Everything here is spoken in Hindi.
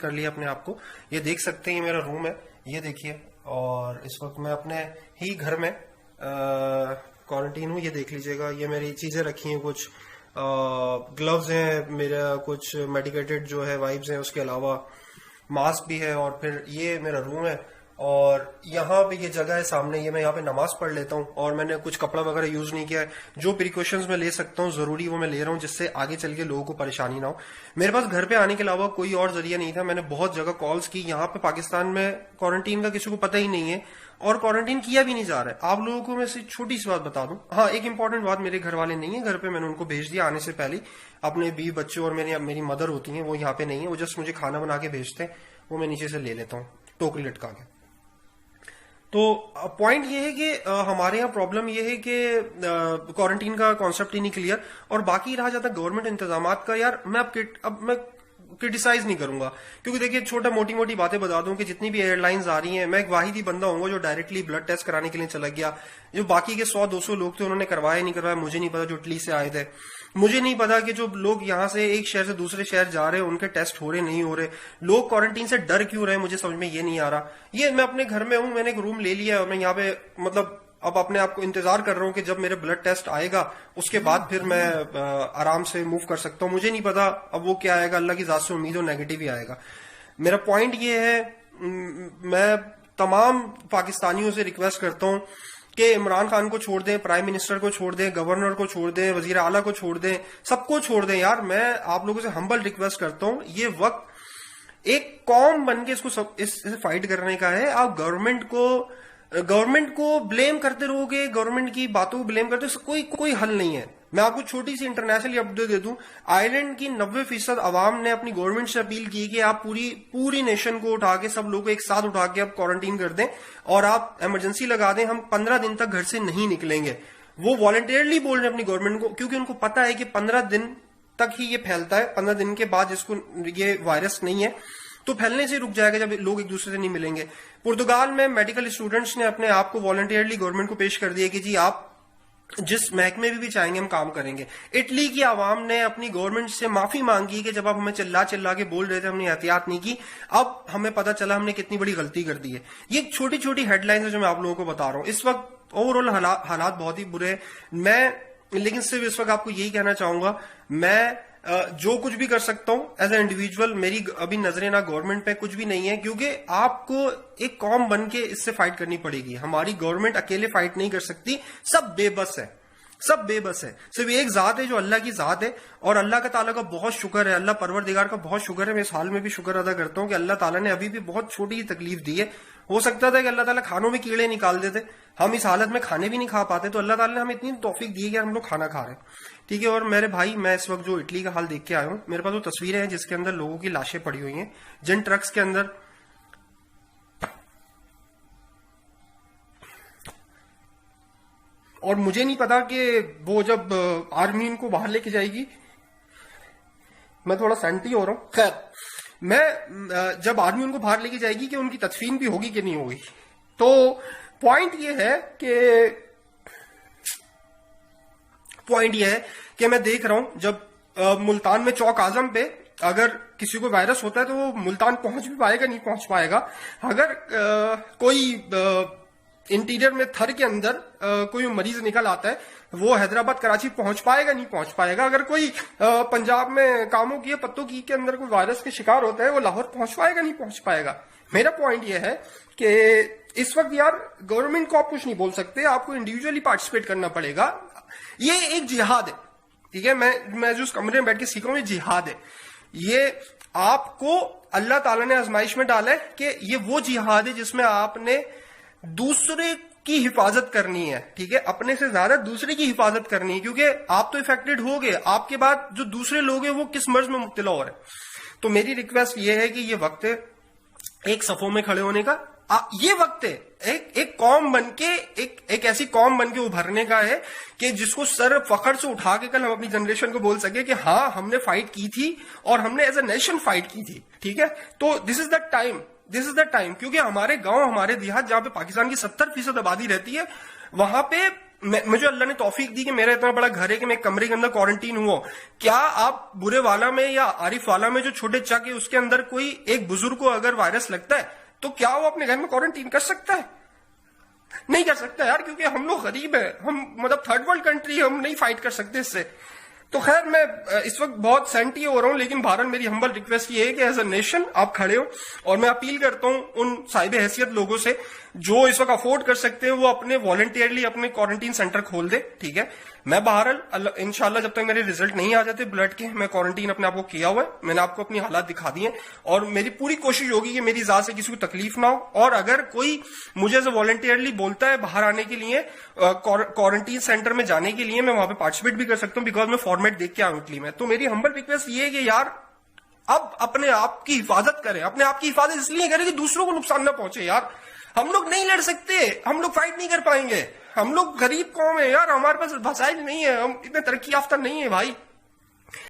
कर लिया अपने आप को। ये देख सकते हैं, ये मेरा रूम है, ये देखिए। और इस वक्त मैं अपने ही घर में क्वारंटीन हूँ। ये देख लीजिएगा, ये मेरी चीजें रखी हैं, कुछ ग्लव्स हैं, मेरा कुछ मेडिकेटेड जो है वाइप्स हैं, उसके अलावा मास्क भी है। और फिर ये मेरा रूम है और यहाँ पे ये जगह है सामने, ये मैं यहाँ पे नमाज पढ़ लेता हूँ। और मैंने कुछ कपड़ा वगैरह यूज नहीं किया है। जो प्रिकॉशंस मैं ले सकता हूँ जरूरी वो मैं ले रहा हूँ, जिससे आगे चल के लोगों को परेशानी ना हो। मेरे पास घर पे आने के अलावा कोई और जरिया नहीं था। मैंने बहुत जगह कॉल्स की। यहाँ पे पाकिस्तान में क्वारंटीन का किसी को पता ही नहीं है और क्वारंटीन किया भी नहीं जा रहा है। आप लोगों को मैं से छोटी सी बात बता दूं। हाँ, एक इंपॉर्टेंट बात, मेरे घर वाले नहीं है घर पे, मैंने उनको भेज दिया आने से पहले। अपने बीवी बच्चे और मेरी मदर होती हैं, वो यहाँ पे नहीं है, वो जस्ट मुझे खाना बना के भेजते हैं, वो मैं नीचे से ले लेता हूँ टोकरी लटका के। तो पॉइंट ये है कि हमारे यहाँ प्रॉब्लम ये है कि क्वारंटीन का कॉन्सेप्ट ही नहीं क्लियर। और बाकी रहा जाता गवर्नमेंट इंतजाम का, यार मैं क्रिटिसाइज नहीं करूंगा, क्योंकि देखिए छोटा मोटी मोटी बातें बता दूं कि जितनी भी एयरलाइंस आ रही हैं, मैं एक वाहिद ही बंदा हूंगा जो डायरेक्टली ब्लड टेस्ट कराने के लिए चला गया। जो बाकी के 100-200 लोग थे उन्होंने करवाया नहीं करवाया मुझे नहीं पता, जो इटली से आए थे। मुझे नहीं पता कि जो लोग यहाँ से एक शहर से दूसरे शहर जा रहे हैं उनके टेस्ट हो रहे नहीं हो रहे। लोग क्वारंटीन से डर क्यों रहे, मुझे समझ में ये नहीं आ रहा। ये मैं अपने घर में हूं, मैंने एक रूम ले लिया है और मैं यहाँ पे मतलब अब अपने आप को इंतजार कर रहा हूं कि जब मेरे ब्लड टेस्ट आएगा उसके बाद फिर मैं आराम से मूव कर सकता हूं। मुझे नहीं पता अब वो क्या आएगा, अल्लाह की जात से उम्मीद हो नेगेटिव ही आएगा। मेरा पॉइंट ये है, मैं तमाम पाकिस्तानियों से रिक्वेस्ट करता हूं कि इमरान खान को छोड़ दें, प्राइम मिनिस्टर को छोड़ दें, गवर्नर को छोड़ दें, वजीर आला को छोड़ दें, सबको छोड़ दें। यार मैं आप लोगों से हम्बल रिक्वेस्ट करता हूं, ये वक्त एक कौम बन के इससे फाइट करने का है। आप गवर्नमेंट को ब्लेम करते रहोगे, गवर्नमेंट की बातों को ब्लेम करते हो, कोई हल नहीं है। मैं आपको छोटी सी इंटरनेशनल अपडेट दे दूं, आयरलैंड की 90% अवाम ने अपनी गवर्नमेंट से अपील की कि आप पूरी नेशन को उठा के, सब लोगों को एक साथ उठा के आप क्वारंटीन कर दें और आप इमरजेंसी लगा दें, हम 15 दिन तक घर से नहीं निकलेंगे। वो वॉलंटियरली बोल रहे हैं अपनी गवर्नमेंट को, क्योंकि उनको पता है कि 15 दिन तक ही ये फैलता है। 15 दिन के बाद इसको ये वायरस नहीं है तो फैलने से रुक जाएगा जब लोग एक दूसरे से नहीं मिलेंगे। पुर्तगाल में मेडिकल स्टूडेंट्स ने अपने आप को वॉलंटियरली गवर्नमेंट को पेश कर दिया कि जी आप जिस महकमे में भी चाहेंगे हम काम करेंगे। इटली की आवाम ने अपनी गवर्नमेंट से माफी मांगी कि जब आप हमें चिल्ला चिल्ला के बोल रहे थे हमने एहतियात नहीं की, अब हमें पता चला हमने कितनी बड़ी गलती कर दी है। ये छोटी छोटी हेडलाइंस है जो मैं आप लोगों को बता रहा हूं। इस वक्त ओवरऑल हालात बहुत ही बुरे हैं। लेकिन सिर्फ इस वक्त आपको यही कहना चाहूंगा, मैं जो कुछ भी कर सकता हूं एज ए इंडिविजुअल, मेरी अभी नजरें ना गवर्नमेंट पे कुछ भी नहीं है, क्योंकि आपको एक कौम बन के इससे फाइट करनी पड़ेगी। हमारी गवर्नमेंट अकेले फाइट नहीं कर सकती, सब बेबस है। सिर्फ एक जात है जो अल्लाह की जात है और अल्लाह का ताला का बहुत शुक्र है, अल्लाह परवरदिगार का बहुत शुक्र है। मैं इस हाल में भी शुक्र अदा करता हूं कि अल्लाह ताला ने अभी भी बहुत छोटी ही तकलीफ दी है। हो सकता था कि अल्लाह ताला खानों में कीड़े निकाल देते, हम इस हालत में खाने भी नहीं खा पाते, तो अल्लाह ताला ने हमें इतनी तौफीक दी है कि हम लोग खाना खा रहे हैं। ठीक है। और मेरे भाई, मैं इस वक्त जो इटली का हाल देख के आया हूं, मेरे पास वो तस्वीरें हैं जिसके अंदर लोगों की लाशें पड़ी हुई हैं, जिन ट्रक्स के अंदर और मुझे नहीं पता कि वो जब आर्मी इनको बाहर लेके जाएगी, मैं थोड़ा सेंटी हो रहा हूं। खैर, मैं जब आर्मी उनको बाहर लेके जाएगी कि उनकी तदफीन भी होगी कि नहीं होगी। तो पॉइंट ये है कि मैं देख रहा हूं जब मुल्तान में चौक आजम पे अगर किसी को वायरस होता है तो वो मुल्तान पहुंच भी पाएगा, नहीं पहुंच पाएगा। अगर कोई इंटीरियर में थर के अंदर कोई मरीज निकल आता है, वो हैदराबाद कराची पहुंच पाएगा, नहीं पहुंच पाएगा। अगर कोई पंजाब में कामों की पत्तों की के अंदर कोई वायरस के शिकार होता है, वो लाहौर पहुंच पाएगा, नहीं पहुंच पाएगा। मेरा पॉइंट ये है कि इस वक्त यार गवर्नमेंट को आप कुछ नहीं बोल सकते, आपको इंडिविजुअली पार्टिसिपेट करना पड़ेगा। ये एक जिहाद है, ठीक है। मैं जो उस कमरे में बैठ के सीख रहा हूं, ये जिहाद है। ये आपको अल्लाह ताला ने आजमाइश में डाला है कि ये वो जिहाद है जिसमें आपने दूसरे की हिफाजत करनी है, ठीक है। अपने से ज्यादा दूसरे की हिफाजत करनी है, क्योंकि आप तो इफेक्टेड हो गए, आपके बाद जो दूसरे लोग हैं वो किस मर्ज में मुब्तला हो रहे हैं। तो मेरी रिक्वेस्ट ये है कि ये वक्त है एक सफों में खड़े होने का। ये वक्त है एक कौम बन के, एक ऐसी कौम बन के उभरने का है कि जिसको सर फखर से उठा के कल हम अपनी जनरेशन को बोल सके कि हाँ, हमने फाइट की थी और हमने एज ए नेशन फाइट की थी, ठीक है। तो दिस इज द टाइम, क्योंकि हमारे गांव, हमारे देहात, जहां पे पाकिस्तान की 70% आबादी रहती है, वहां पे मुझे अल्लाह ने तौफीक दी कि मेरा इतना बड़ा घर है कि मैं कमरे के अंदर क्वारंटीन हुआ। क्या आप बुरे वाला में या आरिफ वाला में जो छोटे चक है उसके अंदर कोई एक बुजुर्ग को अगर वायरस लगता है तो क्या वो अपने घर में क्वारंटीन कर सकता है? नहीं कर सकता यार, क्योंकि हम लोग गरीब है, हम मतलब थर्ड वर्ल्ड कंट्री, हम नहीं फाइट कर सकते इससे। तो खैर मैं इस वक्त बहुत सेंटी हो रहा हूं, लेकिन बहरहाल मेरी हम्बल रिक्वेस्ट ये है कि एज अ नेशन आप खड़े हो, और मैं अपील करता हूं उन साहिब हैसियत लोगों से जो इस वक्त अफोर्ड कर सकते हैं वो अपने वॉलंटियरली अपने क्वारंटीन सेंटर खोल दे, ठीक है। मैं बहरहाल इंशाल्लाह जब तक मेरे रिजल्ट नहीं आ जाते ब्लड के, मैं क्वारंटीन अपने आप को किया हुआ है, मैंने आपको अपनी हालात दिखा दी है, और मेरी पूरी कोशिश होगी कि मेरी जात से किसी को तकलीफ ना हो। और अगर कोई मुझे एज वॉलंटियरली बोलता है बाहर आने के लिए, क्वारंटीन सेंटर में जाने के लिए, मैं वहां पे पार्टिसिपेट भी कर सकता हूं, बिकॉज मैं फॉर्मेट देख के आऊं इटली में। तो मेरी हम्बल रिक्वेस्ट ये है कि यार अब अपने आप की हिफाजत करें, अपने आप की हिफाजत इसलिए करें कि दूसरों को नुकसान ना पहुंचे। यार हम लोग नहीं लड़ सकते, हम लोग फाइट नहीं कर पाएंगे, हम लोग गरीब कौम है यार, हमारे पास वसाइल नहीं है, हम इतने तरक्की याफ्ता नहीं है भाई।